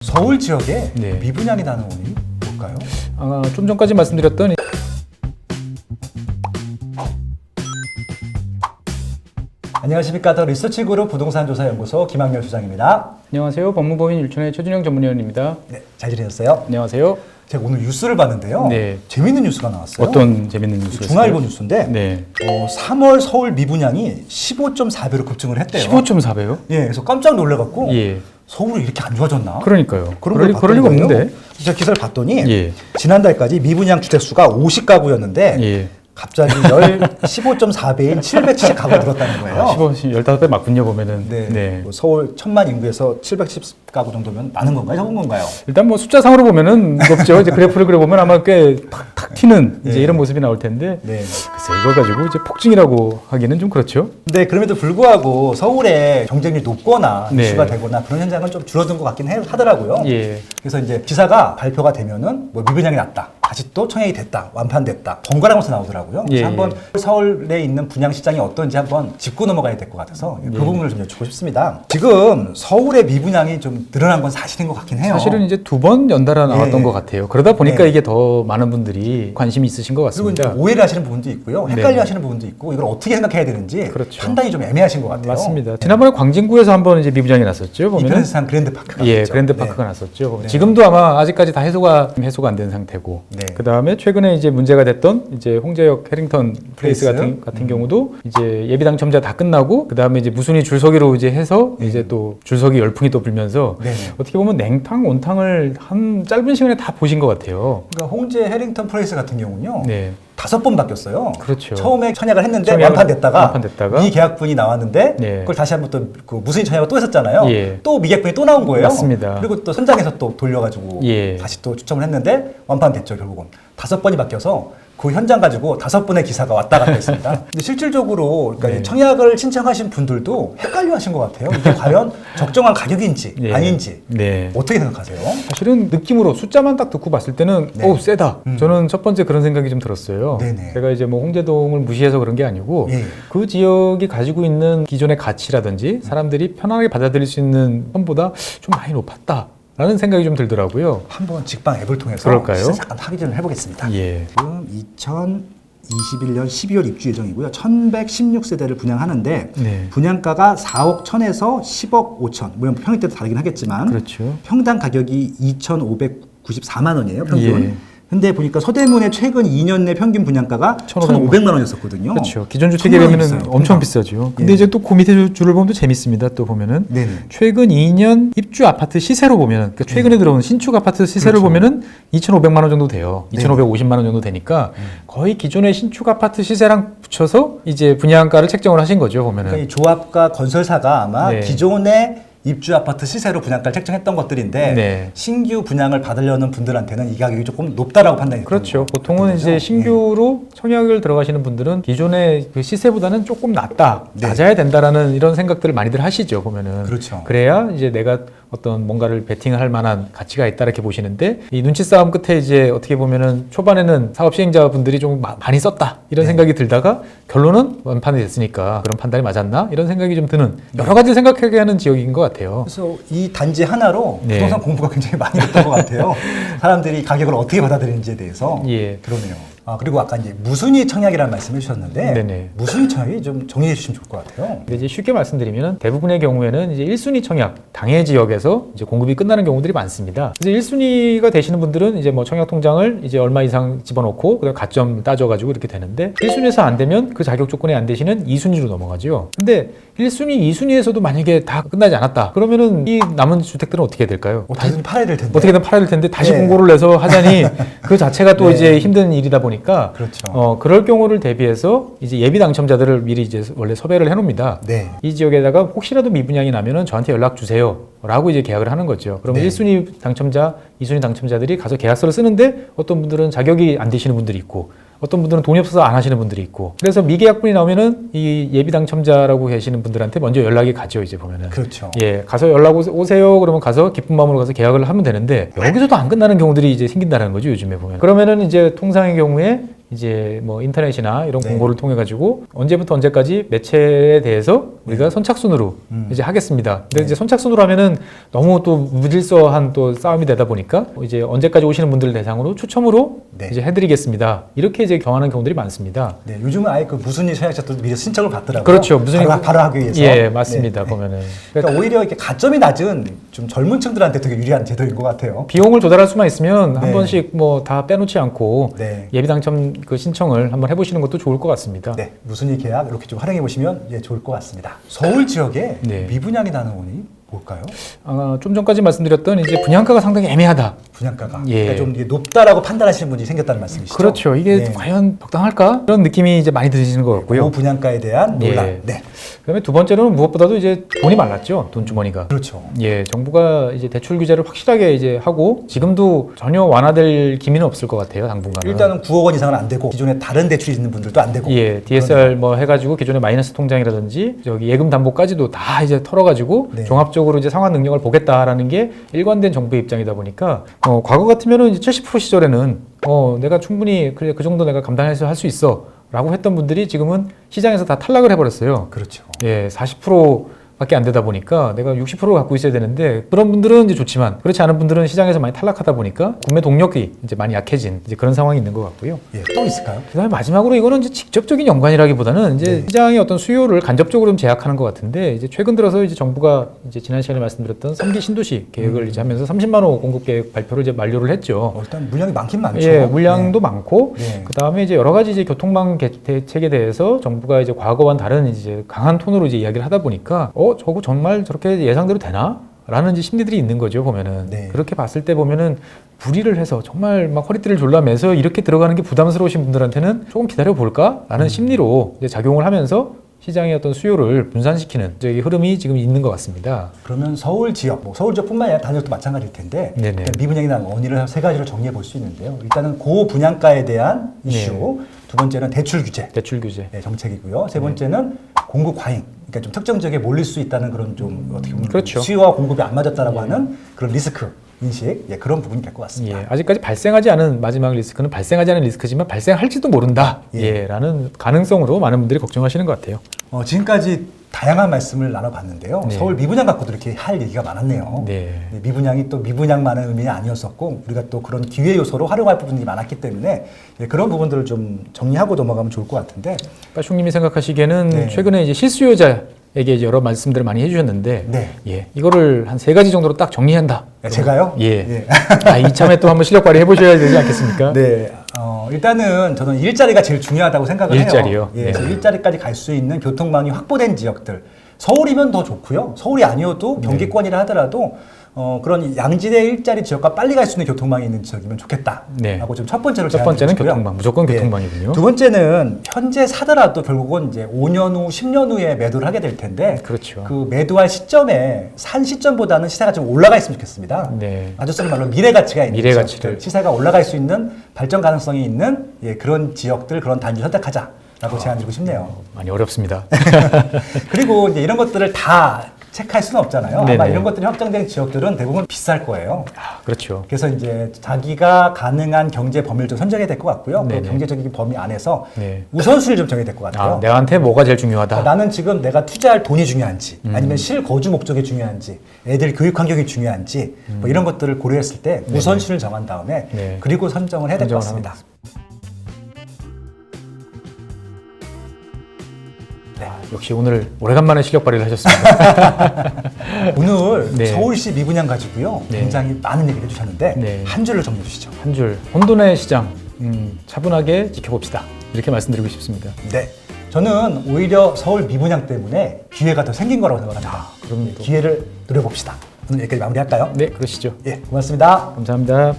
서울 지역에 네. 미분양이 나는 원인이 뭘까요? 좀 전까지 말씀드렸던 안녕하십니까. 더 리서치 그룹 부동산 조사 연구소 김학렬 소장입니다. 안녕하세요. 법무법인 율촌의 최준영 전문위원입니다. 네, 잘 지내셨어요? 안녕하세요. 제가 오늘 뉴스를 봤는데요. 네. 재밌는 뉴스가 나왔어요. 어떤 재밌는 뉴스가 중앙일보 뉴스인데 네. 3월 서울 미분양이 15.4배로 급증을 했대요. 15.4배요? 예, 그래서 깜짝 놀래갖고 예. 서울이 이렇게 안 좋아졌나? 그러니까요. 그럴 리가 없는데. 제가 기사를 봤더니 예. 지난달까지 미분양 주택 수가 50가구였는데 예. 갑자기 15.4배인 770가구 늘었다는 거예요. 15배 맞군요, 보면은. 네. 뭐 서울 1000만 인구에서 710가구 정도면 많은 건가요? 적은 건가요? 일단 뭐 숫자상으로 보면은 무겁죠. 이제 그래프를 그려보면 아마 꽤 탁탁 튀는 이제 네. 이런 모습이 나올 텐데. 네. 글쎄, 이걸 가지고 이제 폭증이라고 하기는 좀 그렇죠. 근데 그럼에도 불구하고 서울의 경쟁률이 높거나 네. 이슈가 되거나 그런 현상은 좀 줄어든 것 같긴 하더라고요. 예. 그래서 이제 기사가 발표가 되면은 뭐 미분양이 났다. 다시 또 청약이 됐다. 완판됐다. 번갈아가면서 나오더라고요. 그래서 예. 한번 서울에 있는 분양 시장이 어떤지 한번 짚고 넘어가야 될 것 같아서 그 예. 부분을 좀 여쭙고 싶습니다. 지금 서울의 미분양이 좀 늘어난 건 사실인 것 같긴 해요. 사실은 이제 2번 연달아 나왔던 네. 것 같아요. 그러다 보니까 네. 이게 더 많은 분들이 관심이 있으신 것 그리고 이제 같습니다. 오해를 하시는 부분도 있고요. 헷갈려 네. 하시는 부분도 있고 이걸 어떻게 생각해야 되는지 그렇죠. 판단이 좀 애매하신 것 같아요. 맞습니다. 지난번에 광진구에서 한번 이제 미분양이 났었죠. 보면은 이편에서 그랜드 파크가 예, 있죠. 그랜드 네. 파크가 났었죠. 네. 지금도 아마 아직까지 다 해소가 안 된 상태고. 네. 그 다음에 최근에 이제 문제가 됐던 이제 홍제역 해링턴 플레이스 플레이스? 같은 경우도 이제 예비 당첨자 다 끝나고 그 다음에 이제 무순위 줄서기로 이제 해서 이제 또 줄서기 열풍이 또 불면서 네. 어떻게 보면 냉탕 온탕을 한 짧은 시간에 다 보신 것 같아요. 그러니까 홍제 해링턴 플레이스 같은 경우는요. 네. 5번 바뀌었어요. 그렇죠. 처음에 청약을 했는데 청약을 완판됐다가 완판됐다가 미계약분이 나왔는데 네. 그걸 다시 한번 또 그 무수인 청약을 또 했었잖아요. 예. 또 미계약분이 또 나온 거예요. 맞습니다. 그리고 또 선장에서 또 돌려가지고 예. 다시 또 추첨을 했는데 완판됐죠 결국은. 5번이 바뀌어서 그 현장 가지고 5번의 기사가 왔다 갔다 했습니다. 근데 실질적으로 그러니까 네. 이 청약을 신청하신 분들도 헷갈려하신 것 같아요. 이게 과연 적정한 가격인지 예. 아닌지 네. 어떻게 생각하세요? 사실은 느낌으로 숫자만 딱 듣고 봤을 때는 네. 세다. 저는 첫 번째 그런 생각이 좀 들었어요. 네네. 제가 이제 뭐 홍제동을 무시해서 그런 게 아니고 예. 그 지역이 가지고 있는 기존의 가치라든지 사람들이 편하게 받아들일 수 있는 선보다 좀 많이 높았다라는 생각이 좀 들더라고요. 한번 직방 앱을 통해서 그럴까요? 시세 잠깐 확인을 해보겠습니다. 예. 지금 2021년 12월 입주 예정이고요. 1116세대를 분양하는데 네. 분양가가 4억 1000에서 10억 5천. 물론 평형대도 다르긴 하겠지만 그렇죠. 평당 가격이 2,594만 원이에요. 평균. 예. 근데 보니까 서대문의 최근 2년 내 평균 분양가가 1,500만 원이었었거든요. 그렇죠. 기존 주택에 비하면 엄청 비싸죠. 근데 예. 이제 또 그 밑에 줄을 보면 또 재밌습니다. 또 보면은 네네. 최근 2년 입주 아파트 시세로 보면은 그러니까 최근에 들어온 신축 아파트 시세를 그렇죠. 보면은 2,500만 원 정도 돼요. 네. 2,550만 원 정도 되니까 거의 기존의 신축 아파트 시세랑 붙여서 이제 분양가를 책정을 하신 거죠. 보면은. 그러니까 이 조합과 건설사가 아마 네. 기존의 입주 아파트 시세로 분양가를 책정했던 것들인데 네. 신규 분양을 받으려는 분들한테는 이 가격이 조금 높다라고 판단이 그렇죠. 되는 보통은 거죠. 이제 신규로 청약을 들어가시는 분들은 기존의 그 시세보다는 조금 낮다, 네. 낮아야 된다라는 이런 생각들을 많이들 하시죠. 보면은. 그렇죠. 그래야 이제 내가 어떤 뭔가를 베팅을 할 만한 가치가 있다 이렇게 보시는데 이 눈치 싸움 끝에 이제 어떻게 보면은 초반에는 사업 시행자분들이 좀 많이 썼다 이런 네. 생각이 들다가 결론은 완판이 됐으니까 그런 판단이 맞았나 이런 생각이 좀 드는 네. 여러 가지 생각하게 하는 지역인 것 같아요. 그래서 이 단지 하나로 네. 부동산 공부가 굉장히 많이 됐던 것 같아요. 사람들이 가격을 어떻게 받아들이는지에 대해서. 예. 그러네요. 그리고 아까 이제 무순위 청약이라는 말씀을 해주셨는데 네네. 무순위 청약이 좀 정리해 주시면 좋을 것 같아요. 근데 이제 쉽게 말씀드리면 대부분의 경우에는 이제 1순위 청약 당해 지역에서 이제 공급이 끝나는 경우들이 많습니다. 그래서 1순위가 되시는 분들은 이제 뭐 청약 통장을 이제 얼마 이상 집어넣고 그다음 가점 따져가지고 이렇게 되는데 1순위에서 안 되면 그 자격 조건에 안 되시는 2순위로 넘어가죠. 근데 1순위, 2순위에서도 만약에 다 끝나지 않았다. 그러면은 이 남은 주택들은 어떻게 될까요? 어떻게든 팔아야 될 텐데. 어떻게든 팔아야 될 텐데 다시 네. 공고를 내서 하자니 그 자체가 또 네. 이제 힘든 일이다 보니까 그렇죠. 그럴 경우를 대비해서 이제 예비 당첨자들을 미리 이제 원래 섭외를 해놓습니다. 네. 이 지역에다가 혹시라도 미분양이 나면은 저한테 연락 주세요라고 이제 계약을 하는 거죠. 그러면 네. 1순위 당첨자, 2순위 당첨자들이 가서 계약서를 쓰는데 어떤 분들은 자격이 안 되시는 분들이 있고 어떤 분들은 돈이 없어서 안 하시는 분들이 있고 그래서 미계약분이 나오면은 이 예비 당첨자라고 계시는 분들한테 먼저 연락이 가죠. 이제 보면은 그렇죠. 예, 가서 연락 오세요. 그러면 가서 기쁜 마음으로 가서 계약을 하면 되는데 여기서도 안 끝나는 경우들이 이제 생긴다는 거죠. 요즘에 보면. 그러면은 이제 통상의 경우에 이제 뭐 인터넷이나 이런 네. 공고를 통해 가지고 언제부터 언제까지 매체에 대해서 우리가 선착순으로 이제 하겠습니다. 근데 네. 이제 선착순으로 하면은 너무 또 무질서한 또 싸움이 되다 보니까 이제 언제까지 오시는 분들을 대상으로 추첨으로 네. 이제 해드리겠습니다. 이렇게 이제 경하는 경우들이 많습니다. 네, 요즘은 아예 그 무순위 청약자도 미리 신청을 받더라고요. 그렇죠. 무순위 바로 하기 위해서. 예, 맞습니다. 네. 보면은 그러니까 오히려 이렇게 가점이 낮은 좀 젊은 층들한테 되게 유리한 제도인 것 같아요. 비용을 조달할 수만 있으면 한 네. 번씩 뭐 다 빼놓지 않고 네. 예비 당첨 그 신청을 한번 해보시는 것도 좋을 것 같습니다. 네, 무순위 계약 이렇게 좀 활용해 보시면 예, 좋을 것 같습니다. 서울 지역에 네. 미분양이 나는 원인이 뭘까요? 좀 전까지 말씀드렸던 이제 분양가가 상당히 애매하다. 분양가가 예. 그러니까 좀 이게 높다라고 판단하시는 분이 생겼다는 말씀이시죠? 그렇죠. 이게 네. 과연 적당할까? 그런 느낌이 이제 많이 드시는 것 같고요. 그 분양가에 대한 논란. 예. 네, 그다음에 두 번째로는 무엇보다도 이제 돈이 말랐죠. 돈 주머니가. 그렇죠. 예, 정부가 이제 대출 규제를 확실하게 이제 하고 지금도 전혀 완화될 기미는 없을 것 같아요. 당분간은. 일단은 9억 원 이상은 안 되고 기존에 다른 대출이 있는 분들도 안 되고. 예, DSR 뭐 해가지고 기존의 마이너스 통장이라든지 저기 예금 담보까지도 다 이제 털어가지고 네. 종합적으로 이제 상환 능력을 보겠다라는 게 일관된 정부의 입장이다 보니까 과거 같으면은 이제 70% 시절에는 내가 충분히 그래 그 정도 내가 감당해서 할 수 있어라고 했던 분들이 지금은 시장에서 다 탈락을 해버렸어요. 그렇죠. 예, 40%밖에 안 되다 보니까 내가 60% 갖고 있어야 되는데 그런 분들은 이제 좋지만 그렇지 않은 분들은 시장에서 많이 탈락하다 보니까 구매 동력이 이제 많이 약해진 이제 그런 상황이 있는 것 같고요. 예, 또 있을까요? 그다음에 마지막으로 이거는 이제 직접적인 연관이라기보다는 이제 네. 시장의 어떤 수요를 간접적으로 좀 제약하는 것 같은데 이제 최근 들어서 이제 정부가 이제 지난 시간에 말씀드렸던 3기 신도시 계획을 이제 하면서 30만 호 공급 계획 발표를 이제 만료를 했죠. 일단 물량이 많긴 많죠. 예, 물량도 많고 네. 그 다음에 이제 여러 가지 이제 교통망 대책에 대해서 정부가 이제 과거와는 다른 이제 강한 톤으로 이제 이야기를 하다 보니까 저거 정말 저렇게 예상대로 되나? 라는 이제 심리들이 있는 거죠, 보면은. 네. 그렇게 봤을 때 보면은 불의를 해서 정말 막 허리띠를 졸라매서 이렇게 들어가는 게 부담스러우신 분들한테는 조금 기다려 볼까? 라는 심리로 이제 작용을 하면서 시장의 어떤 수요를 분산시키는 이제 흐름이 지금 있는 것 같습니다. 그러면 서울 지역, 뭐 서울 지역뿐만 아니라 다른 지역도 마찬가지일 텐데 네네. 그냥 미분양이 나는 원인을 세 가지로 정리해 볼 수 있는데요. 일단은 고분양가에 대한 이슈, 네. 두 번째는 대출 규제 대출 규제. 네, 정책이고요. 세 번째는 공급 과잉, 그러니까 좀 특정 지역에 몰릴 수 있다는 그런 좀 어떻게 보면 그렇죠. 수요와 공급이 안 맞았다라고 하는 그런 리스크 인식, 그런 부분이 될 것 같습니다. 예, 아직까지 발생하지 않은 마지막 리스크는 발생하지 않은 리스크지만 발생할지도 모른다. 예. 라는 가능성으로 많은 분들이 걱정하시는 것 같아요. 지금까지 다양한 말씀을 나눠봤는데요. 네. 서울 미분양 갖고도 이렇게 할 얘기가 많았네요. 네. 미분양이 또 미분양만의 의미는 아니었었고 우리가 또 그런 기회 요소로 활용할 부분이 많았기 때문에 그런 부분들을 좀 정리하고 넘어가면 좋을 것 같은데. 빠숑님이 생각하시기에는 네. 최근에 이제 실수요자에게 이제 여러 말씀들을 많이 해주셨는데, 네. 예, 이거를 한 3가지 정도로 딱 정리한다. 제가요? 예. 이참에 또 한번 실력 발휘해 보셔야 되지 않겠습니까? 네. 일단은 저는 일자리가 제일 중요하다고 생각을 일자리요? 해요. 예, 네. 그래서 일자리까지 갈 수 있는 교통망이 확보된 지역들. 서울이면 더 좋고요. 서울이 아니어도 경기권이라 하더라도 그런 양질의 일자리 지역과 빨리 갈 수 있는 교통망이 있는 지역이면 좋겠다라고 네. 좀 첫 번째로 첫 번째는 제안드리고 싶고요. 교통망, 무조건 교통망이군요. 두 번째는 현재 사더라도 결국은 이제 5년 후, 10년 후에 매도를 하게 될 텐데 그렇죠. 그 매도할 시점에 산 시점보다는 시세가 좀 올라가 있으면 좋겠습니다. 네. 아주 쓰는 말로 미래 가치가 있는 미래 지역들, 가치를. 시세가 올라갈 수 있는 발전 가능성이 있는 그런 지역들, 그런 단지 선택하자라고 제안드리고 싶네요. 많이 어렵습니다. 그리고 이제 이런 것들을 다 체크할 수는 없잖아요. 아마 네네. 이런 것들이 확정된 지역들은 대부분 비쌀 거예요. 그렇죠. 그래서 이제 자기가 가능한 경제 범위를 좀 선정해야 될 것 같고요. 그 네네. 경제적인 범위 안에서 네. 우선순위를 좀 정해야 될 것 같아요. 내한테 뭐가 제일 중요하다. 그러니까 나는 지금 내가 투자할 돈이 중요한지 아니면 실거주 목적이 중요한지 애들 교육 환경이 중요한지 뭐 이런 것들을 고려했을 때 우선순위를 정한 다음에 네. 그리고 선정을 해야 될 것 선정을 같습니다. 역시 오늘 오래간만에 실력 발휘를 하셨습니다. 오늘 네. 서울시 미분양 가지고요. 네. 굉장히 많은 얘기를 해주셨는데 네. 한 줄로 정리해 주시죠. 한 줄, 혼돈의 시장, 차분하게 지켜봅시다. 이렇게 말씀드리고 싶습니다. 네. 저는 오히려 서울 미분양 때문에 기회가 더 생긴 거라고 생각합니다. 그럼 또- 기회를 노려봅시다. 오늘 여기까지 마무리할까요? 네, 그러시죠. 예, 고맙습니다. 감사합니다.